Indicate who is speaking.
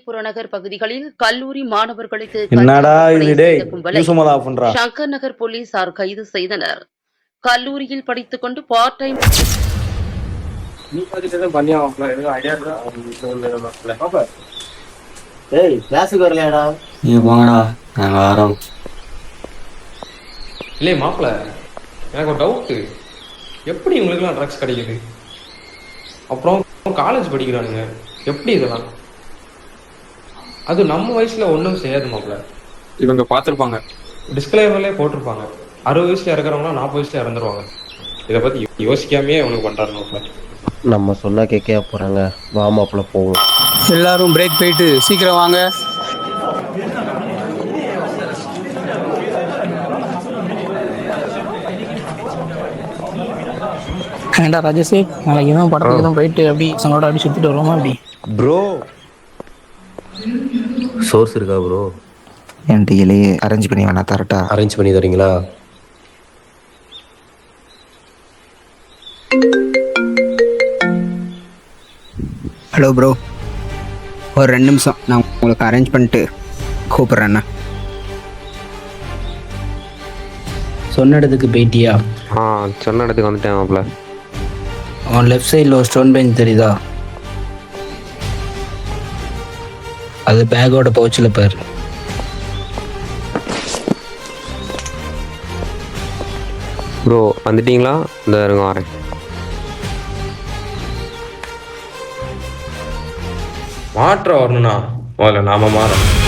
Speaker 1: புறநகர் பகுதிகளில் கல்லூரி மாணவர்களுக்கு
Speaker 2: என்னடா
Speaker 1: கஞ்சா
Speaker 2: இது
Speaker 1: விற்பனை
Speaker 2: டேய்
Speaker 1: செய்த கும்பலை
Speaker 2: யூசுமலா பண்றா
Speaker 1: சங்கர் நகர் போலீசார் கைது செய்தனர். கல்லூரியில் படித்துக் கொண்டு பார்ட் டைம்
Speaker 3: கிளாஸுக்கு வரலையாடா?
Speaker 4: நீங்க போங்கடா, நாங்க வரோம்.
Speaker 5: இல்லை மாப்பிள்ள, எனக்கு ஒரு டவுட்டு. எப்படி இவங்களுக்குலாம் ட்ரக்ஸ் கிடைக்குது? அப்புறம் காலேஜ் படிக்கிறானுங்க, எப்படி இதெல்லாம்? அது நம்ம வயசுல ஒன்றும் செய்யாது மாப்பிள்ள.
Speaker 6: இவங்க பார்த்துருப்பாங்க,
Speaker 5: டிஸ்கிளைமர்லேயே போட்டிருப்பாங்க, 60 வயசுல இறக்குறவங்களாம் 40 வயசுல இறந்துருவாங்க. இதை பத்தி யோசிக்காமையே அவனுக்கு பண்றாரு மாப்பிள்ள.
Speaker 3: நம்ம சொன்னா கேட்க போறாங்க. வா மாப்பிள்ள போவோம்.
Speaker 7: எல்லாரும் பிரேக் போயிட்டு சீக்கிரம் வாங்க. ஏண்டா ராஜேஷ், நாளைக்கு தான் படத்துக்கு தான் போயிட்டு அப்படி சங்களோட அப்படி சுத்திட்டு வருவோமா? அப்படி
Speaker 3: ப்ரோ சோர்ஸ் இருக்கா ப்ரோ?
Speaker 8: என்கிட்ட இலையே அரேஞ்ச் பண்ணி வேணா தரட்டா?
Speaker 3: அரேஞ்ச் பண்ணி தரீங்களா?
Speaker 8: ஹலோ ப்ரோ, ஒரு 2 நிமிஷம் நான் உங்களுக்கு அரேஞ்ச் பண்ணிட்டு கூப்பிட்றேண்ணா.
Speaker 7: சொன்ன இடத்துக்கு போயிட்டியா?
Speaker 4: சொன்ன இடத்துக்கு வந்துட்டேன் மாப்பிள்ள.
Speaker 7: அவன் லெஃப்ட் சைடில் ஒரு ஸ்டோன் பெஞ்ச் தெரியுதா? அது பேக்கோட பவுச்சில் பாரு.
Speaker 4: ப்ரோ வந்துட்டீங்களா? இந்த இருங்க வரேன்.
Speaker 5: மாற்றம் வரணும்னா முதல்ல நாம மாறணும்.